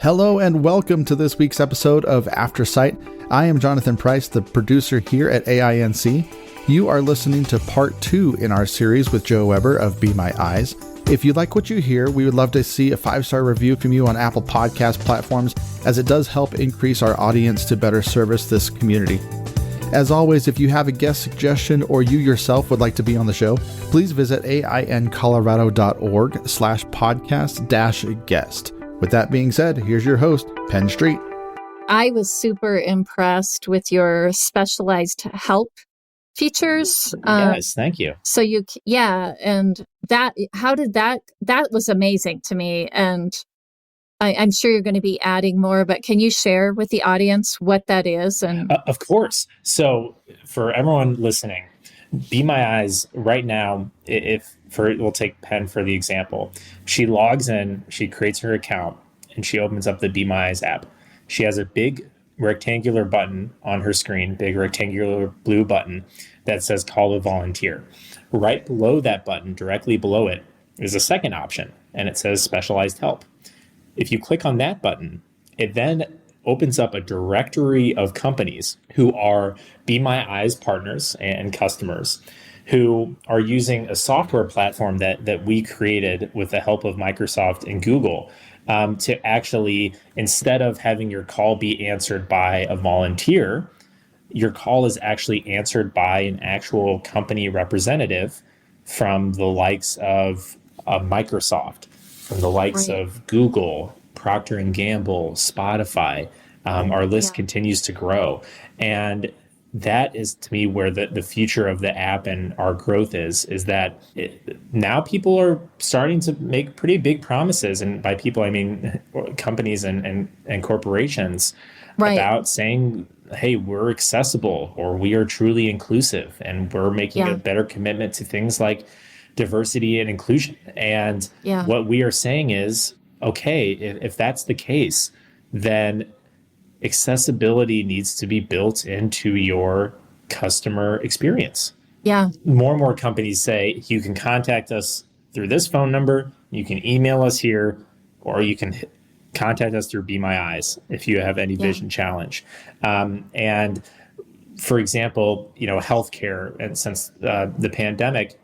Hello and welcome to this week's episode of Aftersight. I am Jonathan Price, the producer here at AINC. You are listening to part 2 in our series with Joe Weber of Be My Eyes. If you like what you hear, we would love to see a 5-star review from you on Apple Podcast platforms, as it does help increase our audience to better service this community. As always, if you have a guest suggestion or you yourself would like to be on the show, please visit aincolorado.org/podcast-guest. With that being said, here's your host, Penn Street. I was super impressed with your specialized help features. Yes, thank you. So and that was amazing to me. And I'm sure you're going to be adding more, but can you share with the audience what that is? And of course. So for everyone listening, Be My Eyes right now, we'll take Penn for the example. She logs in, she creates her account, and she opens up the Be My Eyes app. She has a big rectangular button on her screen, big rectangular blue button that says call a volunteer. Right below that button, directly below it, is a second option, and it says specialized help. If you click on that button, it then opens up a directory of companies who are Be My Eyes partners and customers who are using a software platform that we created with the help of Microsoft and Google to actually, instead of having your call be answered by a volunteer, your call is actually answered by an actual company representative from the likes of Microsoft, from the likes of Google, Procter & Gamble, Spotify. Our list continues to grow. And that is, to me, where the future of the app and our growth is that now people are starting to make pretty big promises. And by people, I mean companies and corporations about saying, hey, we're accessible, or we are truly inclusive, and we're making a better commitment to things like diversity and inclusion. And what we are saying is, okay, if that's the case, then accessibility needs to be built into your customer experience. Yeah. More and more companies say you can contact us through this phone number, you can email us here, or you can contact us through Be My Eyes if you have any vision challenge. And for example, healthcare, and since the pandemic,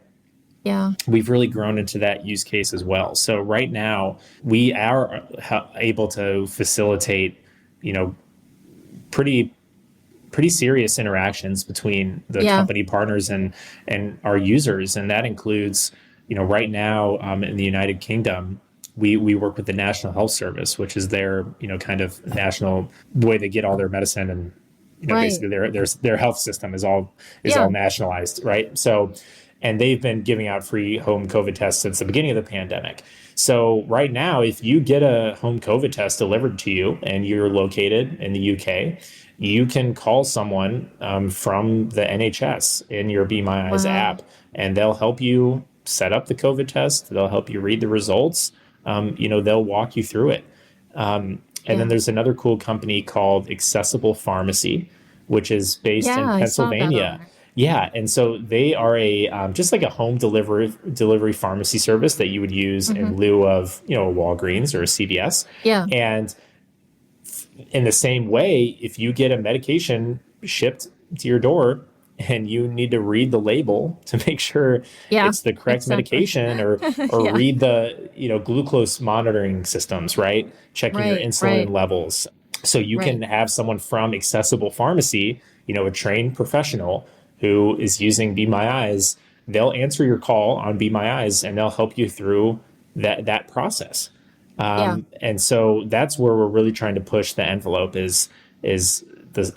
we've really grown into that use case as well. So right now we are able to facilitate, pretty serious interactions between the company partners and our users. And that includes, right now in the United Kingdom, we work with the National Health Service, which is their, kind of national way they get all their medicine, and, basically their health system is all nationalized. Right. So, and they've been giving out free home COVID tests since the beginning of the pandemic. So right now, if you get a home COVID test delivered to you and you're located in the UK, you can call someone from the NHS in your Be My Eyes app, and they'll help you set up the COVID test. They'll help you read the results. They'll walk you through it. And then there's another cool company called Accessible Pharmacy, which is based in Pennsylvania. Yeah, and so they are just like a home delivery pharmacy service that you would use in lieu of a Walgreens or a CVS. Yeah, and in the same way, if you get a medication shipped to your door and you need to read the label to make sure it's the correct medication, or read the glucose monitoring systems, right? Checking your insulin levels, so you can have someone from Accessible Pharmacy, a trained professional who is using Be My Eyes. They'll answer your call on Be My Eyes, and they'll help you through that process. And so that's where we're really trying to push the envelope is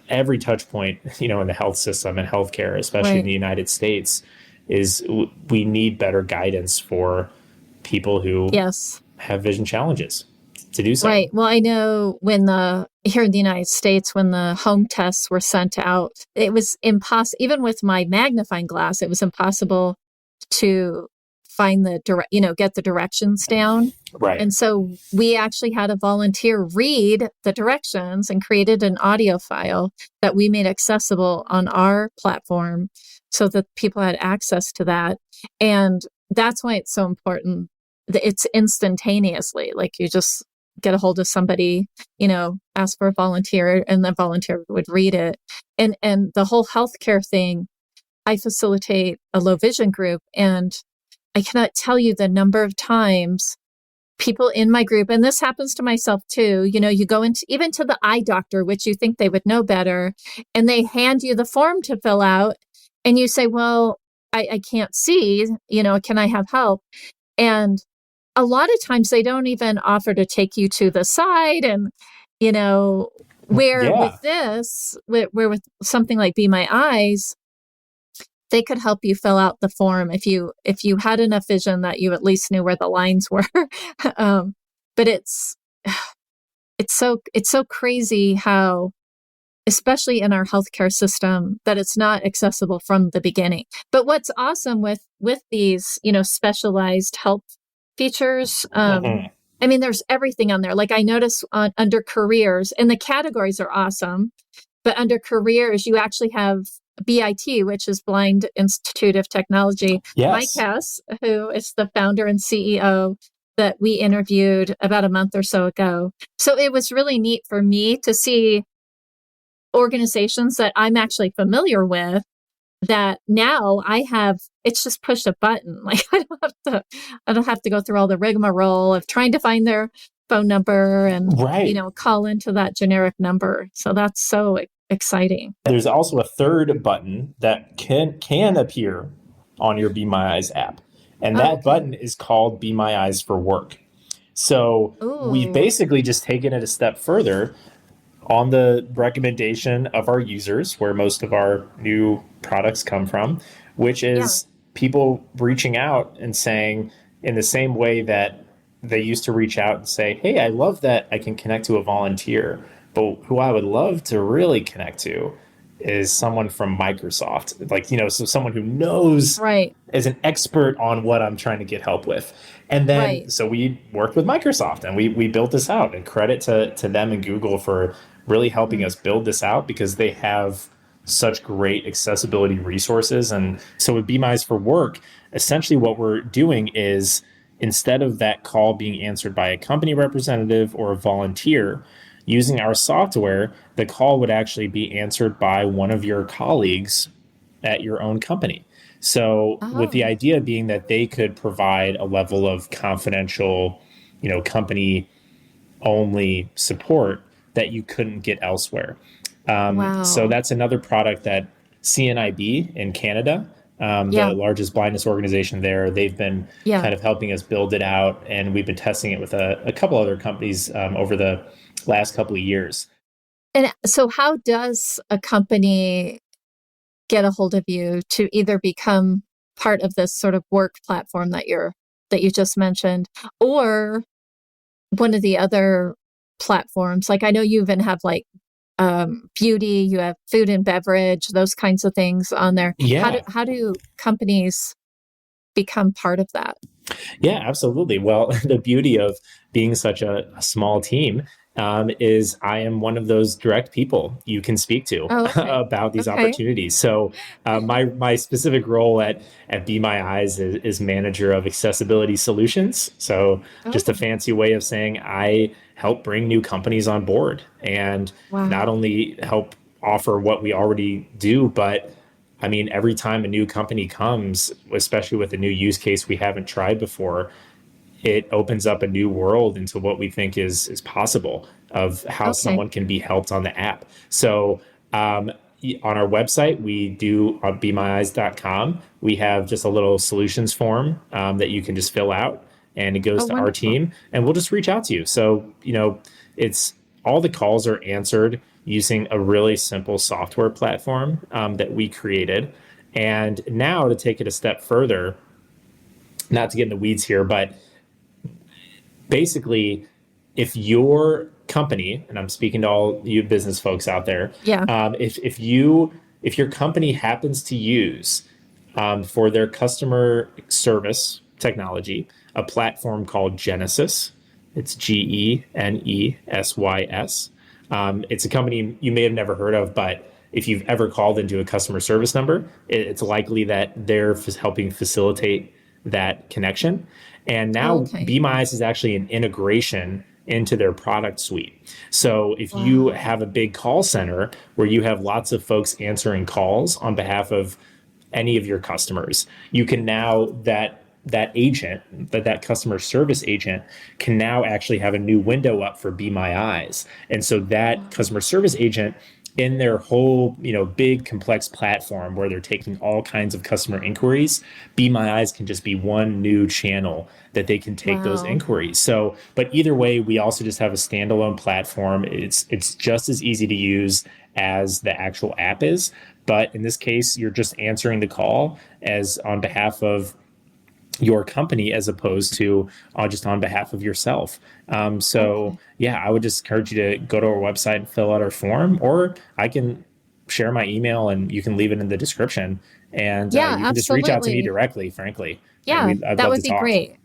every touch point, in the health system and healthcare, especially in the United States, is we need better guidance for people who have vision challenges to do so. Right. Well, I know here in the United States, when the home tests were sent out, it was impossible. Even with my magnifying glass, it was impossible to find get the directions down. Right. And so we actually had a volunteer read the directions and created an audio file that we made accessible on our platform so that people had access to that. And that's why it's so important. It's instantaneously, like you just get a hold of somebody, ask for a volunteer, and the volunteer would read it. And the whole healthcare thing, I facilitate a low vision group, and I cannot tell you the number of times people in my group, and this happens to myself too, you go into even to the eye doctor, which you think they would know better, and they hand you the form to fill out, and you say, well, I can't see, can I have help? And a lot of times they don't even offer to take you to the side. And, where with this, where with something like Be My Eyes, they could help you fill out the form if you had enough vision that you at least knew where the lines were. But it's so crazy how, especially in our healthcare system, that it's not accessible from the beginning. But what's awesome with these, specialized help features, I mean, there's everything on there. Like I notice under careers, and the categories are awesome, but under careers, you actually have BIT, which is Blind Institute of Technology. Yes. Mike Hess, who is the founder and CEO that we interviewed about a month or so ago. So it was really neat for me to see organizations that I'm actually familiar with that now it's just push a button. Like I don't have to go through all the rigmarole of trying to find their phone number and, call into that generic number. So that's so exciting. There's also a third button that can appear on your Be My Eyes app. And that button is called Be My Eyes for Work. So we've basically just taken it a step further on the recommendation of our users, where most of our new products come from, which is people reaching out and saying, in the same way that they used to reach out and say, hey, I love that I can connect to a volunteer, but who I would love to really connect to is someone from Microsoft, like, so someone who knows, is an expert on what I'm trying to get help with. And then, so we worked with Microsoft and we built this out, and credit to them and Google for really helping us build this out, because they have such great accessibility resources. And so with Be My Eyes for Work, essentially what we're doing is, instead of that call being answered by a company representative or a volunteer, using our software, the call would actually be answered by one of your colleagues at your own company. So with the idea being that they could provide a level of confidential, company only support that you couldn't get elsewhere. So that's another product that CNIB in Canada, the largest blindness organization there, they've been kind of helping us build it out. And we've been testing it with a couple other companies over the last couple of years. And so how does a company get a hold of you to either become part of this sort of work platform that you just mentioned, or one of the other platforms? Like I know you even have like beauty, you have food and beverage, those kinds of things on there. How do companies become part of that? Yeah, absolutely. Well, the beauty of being such a small team is I am one of those direct people you can speak to about these opportunities. So my specific role at Be My Eyes is manager of accessibility solutions. So just a fancy way of saying I help bring new companies on board, and not only help offer what we already do, but I mean, every time a new company comes, especially with a new use case we haven't tried before, it opens up a new world into what we think is possible of how someone can be helped on the app. So on our website, we do on BeMyEyes.com, we have just a little solutions form that you can just fill out, and it goes to our team, and we'll just reach out to you. So, it's all the calls are answered using a really simple software platform that we created. And now to take it a step further, not to get in the weeds here, but basically, if your company, and I'm speaking to all you business folks out there, if your company happens to use for their customer service technology a platform called Genesys, it's GENESYS. It's a company you may have never heard of, but if you've ever called into a customer service number, it's likely that they're helping facilitate that connection. And now Be My Eyes is actually an integration into their product suite. So if you have a big call center where you have lots of folks answering calls on behalf of any of your customers, you can now that agent, that customer service agent can now actually have a new window up for Be My Eyes. And so that customer service agent in their whole, big complex platform where they're taking all kinds of customer inquiries, Be My Eyes can just be one new channel that they can take those inquiries. So, but either way, we also just have a standalone platform. It's just as easy to use as the actual app is. But in this case, you're just answering the call as on behalf of your company as opposed to just on behalf of yourself. I would just encourage you to go to our website and fill out our form, or I can share my email and you can leave it in the description, and you can just reach out to me directly, frankly. Yeah, that would be great.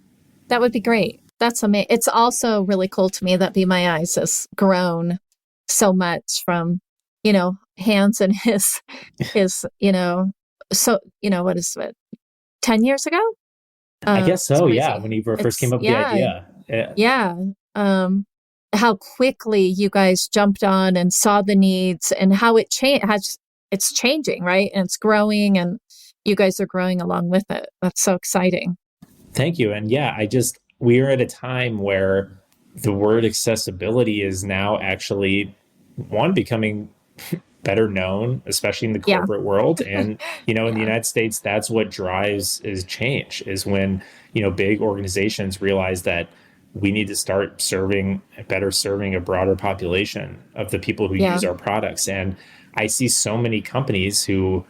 That would be great. That's amazing. It's also really cool to me that Be My Eyes has grown so much from, Hans and his, what is it, 10 years ago? I guess so. Yeah. When you first came up with the idea. Yeah. How quickly you guys jumped on and saw the needs and how it it's changing, right? And it's growing and you guys are growing along with it. That's so exciting. Thank you. And we are at a time where the word accessibility is now actually becoming better known, especially in the corporate world. And, in the United States, that's what drives is change, is when, big organizations realize that we need to start serving a broader population of the people who use our products. And I see so many companies who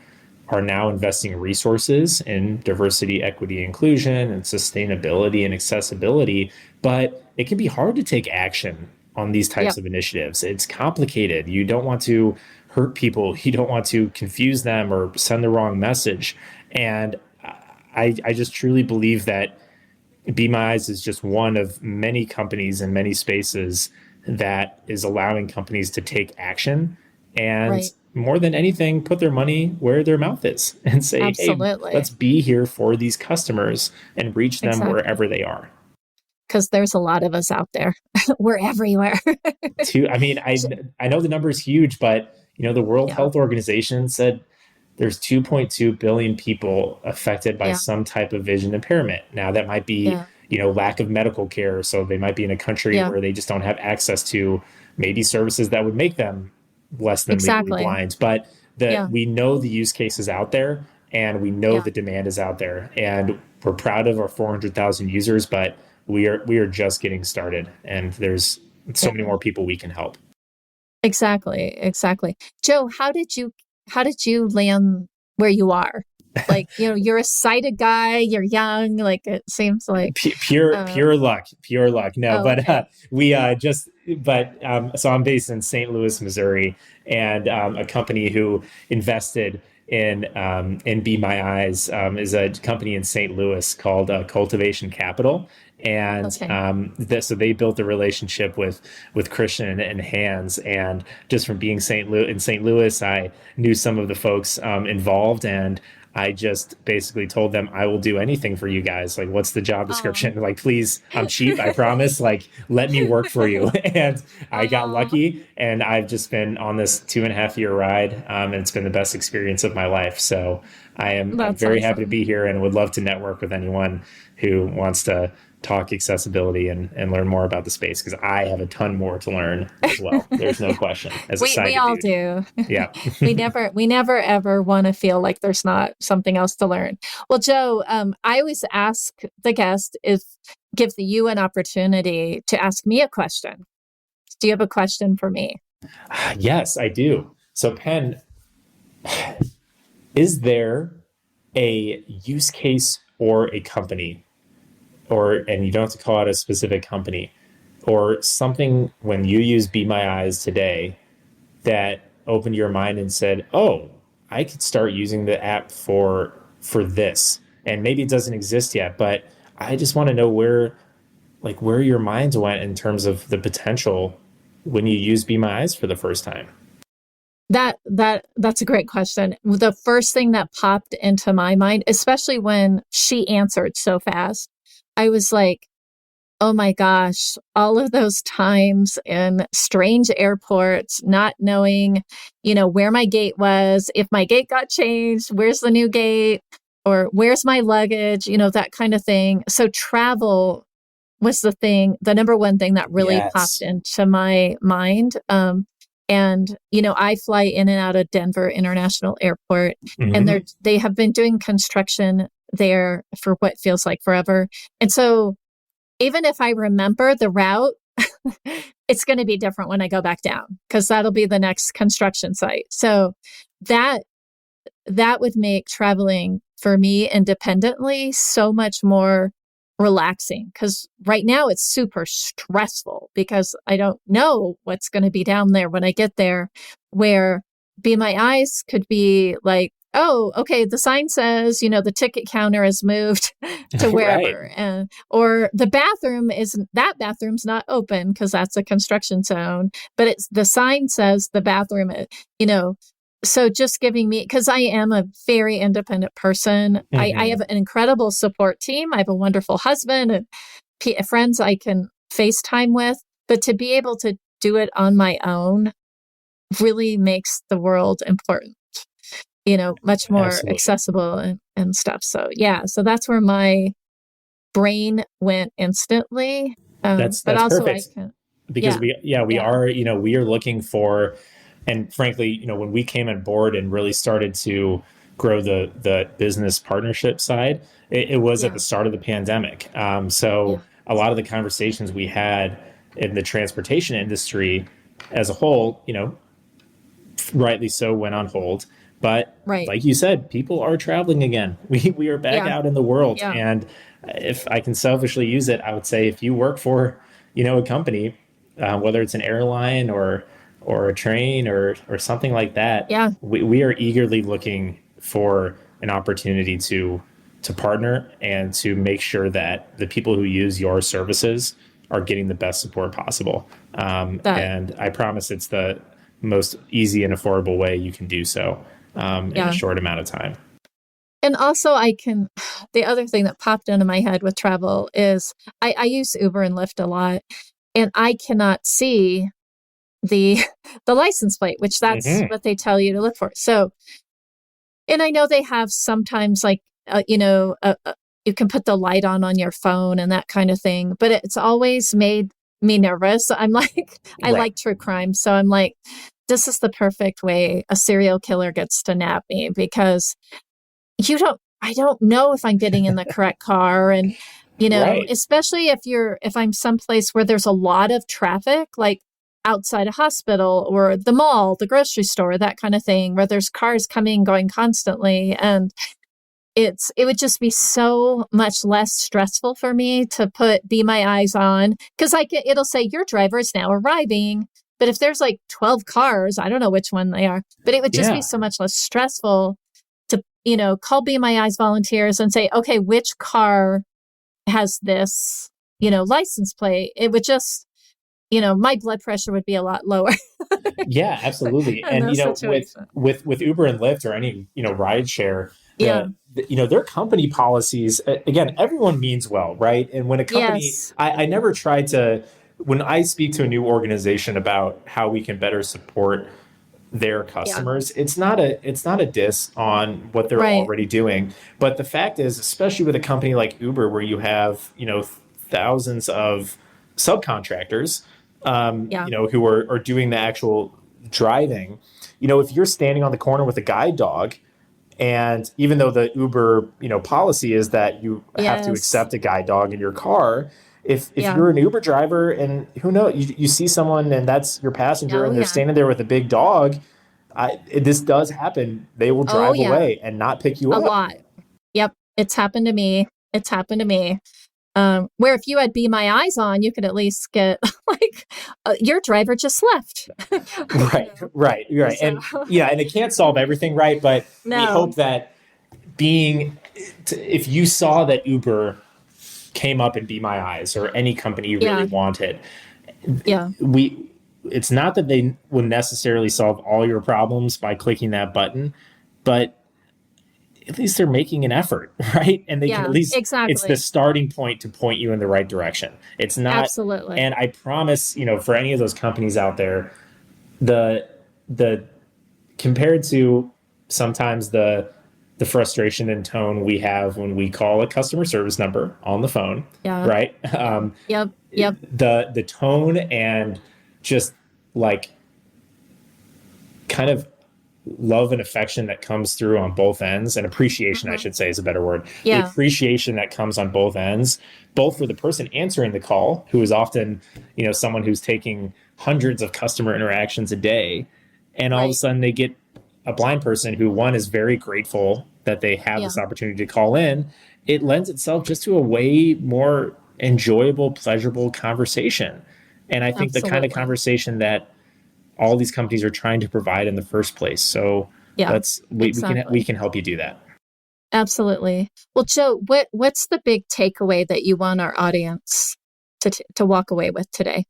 are now investing resources in diversity, equity, inclusion, and sustainability and accessibility, but it can be hard to take action on these types of initiatives. It's complicated. You don't want to hurt people. You don't want to confuse them or send the wrong message. And I just truly believe that Be My Eyes is just one of many companies in many spaces that is allowing companies to take action and more than anything, put their money where their mouth is and say, hey, let's be here for these customers and reach them wherever they are. Because there's a lot of us out there. We're everywhere. I know the number is huge, but the World Health Organization said there's 2.2 billion people affected by some type of vision impairment. Now that might be, lack of medical care. So they might be in a country where they just don't have access to maybe services that would make them less than legally blind. But we know the use case is out there and we know the demand is out there. And we're proud of our 400,000 users, but we are just getting started, and there's so many more people we can help. Exactly. Joe, how did you land where you are? Like, you're a sighted guy, you're young, like it seems like pure luck. So I'm based in St. Louis, Missouri, and a company who invested in Be My Eyes is a company in St. Louis called Cultivation Capital. And so they built a relationship with Christian and Hans, and just from being in St. Louis, I knew some of the folks involved, and I just basically told them, I will do anything for you guys. Like, what's the job description? Like, please, I'm cheap, I promise. Like, let me work for you. And I got lucky, and I've just been on this 2.5-year ride, and it's been the best experience of my life. So I'm very happy to be here and would love to network with anyone who wants to talk accessibility and learn more about the space, because I have a ton more to learn as well. There's no question. We all do. Yeah. we never ever want to feel like there's not something else to learn. Well, Joe, I always ask the guest give you an opportunity to ask me a question. Do you have a question for me? Yes, I do. So Penn, is there a use case or a company, and you don't have to call out a specific company, or something when you use Be My Eyes today that opened your mind and said, oh, I could start using the app for this. And maybe it doesn't exist yet, but I just want to know where your minds went in terms of the potential when you use Be My Eyes for the first time. That's a great question. The first thing that popped into my mind, especially when she answered so fast, I was like, Oh my gosh, all of those times in strange airports, not knowing, where my gate was, if my gate got changed, where's the new gate, or where's my luggage, that kind of thing. So travel was the number one thing that really popped Yes. into my mind. And, I fly in and out of Denver International Airport, and Hmm. they have been doing construction there for what feels like forever. And so even if I remember the route, it's going to be different when I go back down because that'll be the next construction site. So that that would make traveling for me independently so much more relaxing, because right now it's super stressful because I don't know what's going to be down there when I get there. Where Be My Eyes could be like, oh, okay, the sign says, the ticket counter has moved to Right. wherever, and or that bathroom's not open because that's a construction zone, but it's the sign says the bathroom, you know, so just giving me, because I am a very independent person. I Hmm. have an incredible support team. I have a wonderful husband and friends I can FaceTime with, but to be able to do it on my own really makes the world important, much more Absolutely. accessible and stuff. So yeah, so that's where my brain went instantly. But That's also I perfect can, because yeah, we yeah, are, we are looking for, and frankly, when we came on board and really started to grow the business partnership side, it was at yeah, the start of the pandemic. So yeah, a lot of the conversations we had in the transportation industry as a whole, rightly so, went on hold. But right. like you said, people are traveling again. We are back Yeah, out in the world, yeah, and if I can selfishly use it, I would say if you work for, a company, whether it's an airline or a train or something like that, yeah, we are eagerly looking for an opportunity to partner and to make sure that the people who use your services are getting the best support possible. that, And I promise it's the most easy and affordable way you can do so, in a yeah. short amount of time. And also, the other thing that popped into my head with travel is I use Uber and Lyft a lot, and I cannot see the the license plate, which that's Hmm. what they tell you to look for. So, and I know they have sometimes like, you can put the light on your phone and that kind of thing, but it's always made me nervous. So I'm like, I Right. like true crime. So I'm like, this is the perfect way a serial killer gets to nab me, because I don't know if I'm getting in the correct car. And, Right. especially if I'm someplace where there's a lot of traffic, like outside a hospital or the mall, the grocery store, that kind of thing, where there's cars coming, going constantly. And it would just be so much less stressful for me to Be My Eyes on, because it'll say your driver is now arriving. But if there's like 12 cars, I don't know which one they are, but it would just be Yeah. so much less stressful to, call Be My Eyes volunteers and say, okay, which car has this, license plate? It would just, my blood pressure would be a lot lower Yeah, absolutely. in And those with situations. with Uber and Lyft or any, ride share, Yeah. their company policies, again, everyone means well, right? And when a company, Yes. I never try to, when I speak to a new organization about how we can better support their Yeah. customers, it's not a diss on what they're Right. already doing. But the fact is, especially with a company like Uber where you have, thousands of subcontractors, Yeah. who are doing the actual driving, if you're standing on the corner with a guide dog, and even though the Uber, policy is that you have to Yes. accept a guide dog in your car, if Yeah. you're an Uber driver and who knows, you see someone and that's your passenger Oh, and they're yeah. standing there with a big dog, this does happen. They will Oh, drive yeah. away and not pick you A up. lot. Yep. It's happened to me. It's happened to me. Where if you had Be My Eyes on, you could at least get like, your driver just left. Right, right. So, And yeah, and it can't solve everything, right? But we no. hope that being, if you saw that Uber came up in Be My Eyes or any company you really Yeah. wanted, Yeah. we it's not that they will necessarily solve all your problems by clicking that button, but at least they're making an effort, right? And they can at least, exactly. it's the starting point to point you in the right direction. It's not, absolutely. And I promise, for any of those companies out there, the compared to sometimes the frustration and tone we have when we call a customer service number on the phone, right? Yep. The tone and just like kind of love and affection that comes through on both ends, and appreciation, I should say, is a better word. The appreciation that comes on both ends, both for the person answering the call, who is often, someone who's taking hundreds of customer interactions a day, and all of a sudden they get a blind person who, one, is very grateful that they have this opportunity to call in. It lends itself just to a way more enjoyable, pleasurable conversation. And I think the kind of conversation that all these companies are trying to provide in the first place. So we can help you do that. Absolutely. Well, Joe, what's the big takeaway that you want our audience to walk away with today?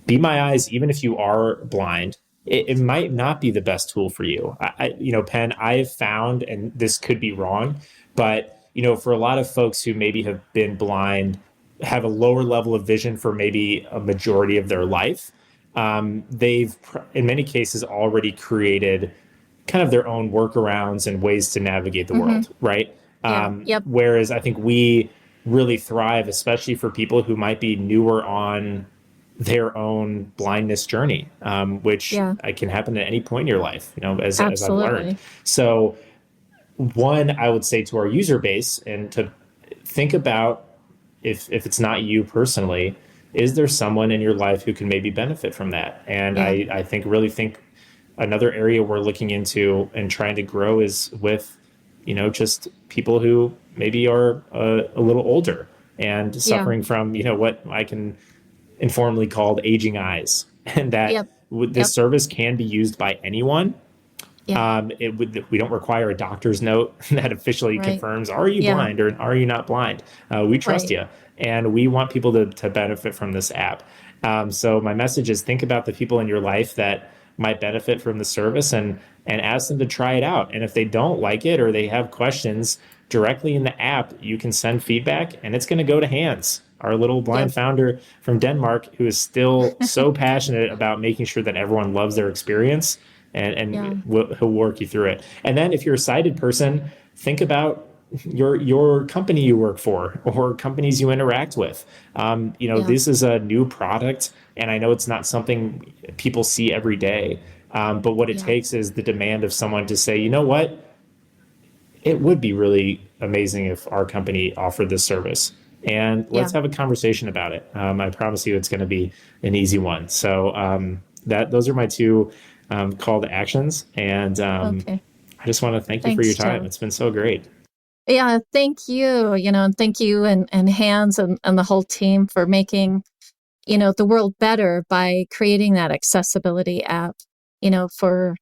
Be My Eyes, even if you are blind, it might not be the best tool for you. Penn, I've found, and this could be wrong, but for a lot of folks who maybe have been blind, have a lower level of vision for maybe a majority of their life, they've in many cases already created kind of their own workarounds and ways to navigate the world, right? Whereas I think we really thrive, especially for people who might be newer on their own blindness journey, which can happen at any point in your life, as I've learned. So one, I would say to our user base, and to think about if it's not you personally, is there someone in your life who can maybe benefit from that? And I think another area we're looking into and trying to grow is with, just people who maybe are a little older and suffering from, what I can informally called aging eyes. And that this service can be used by anyone. We don't require a doctor's note that officially confirms, are you blind or are you not blind? We trust you. And we want people to benefit from this app. So my message is, think about the people in your life that might benefit from the service and ask them to try it out. And if they don't like it or they have questions, directly in the app, you can send feedback, and it's going to go to Hans, our little blind founder from Denmark, who is still so passionate about making sure that everyone loves their experience, and he'll work you through it. And then if you're a sighted person, think about your company you work for or companies you interact with. This is a new product, and I know it's not something people see every day. But what it takes is the demand of someone to say, you know what? It would be really amazing if our company offered this service, and let's have a conversation about it. I promise you it's going to be an easy one. So those are my two call to actions. And I just want to thank you for your time. Joe. It's been so great. Yeah, thank you. And thank you and Hans and the whole team for making, the world better by creating that accessibility app, for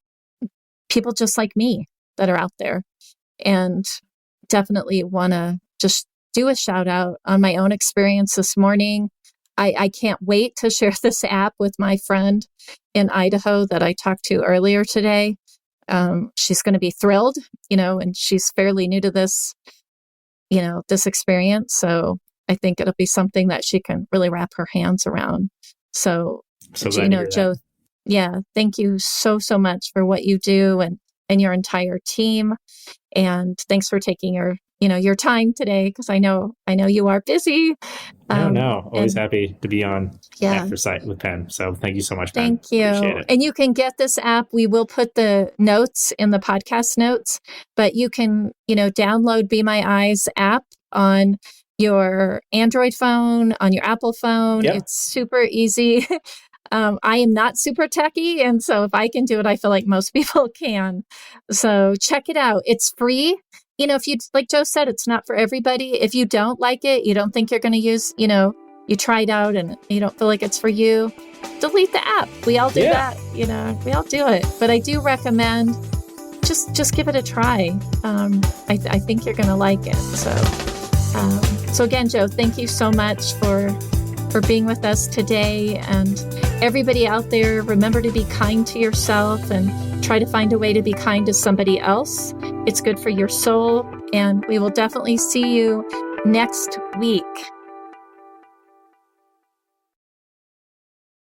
people just like me that are out there. And definitely want to just do a shout out on my own experience this morning. I can't wait to share this app with my friend in Idaho that I talked to earlier today. She's going to be thrilled, and she's fairly new to this, this experience. So I think it'll be something that she can really wrap her hands around. So Joe, thank you so much for what you do and your entire team. And thanks for taking your time today, because I know you are busy. Always happy to be on Aftersight with Penn. So thank you so much, Penn. Thank you. Appreciate it. And you can get this app. We will put the notes in the podcast notes, but you can, download Be My Eyes app on your Android phone, on your Apple phone. Yep. It's super easy. I am not super techie, and so if I can do it, I feel like most people can. So check it out. It's free. If you, like Joe said, it's not for everybody. If you don't like it, you don't think you're going to use, you try it out and you don't feel like it's for you, delete the app. We all do that. We all do it. But I do recommend just give it a try. I think you're going to like it. So again, Joe, thank you so much for being with us today. And everybody out there, remember to be kind to yourself and try to find a way to be kind to somebody else. It's good for your soul. And we will definitely see you next week.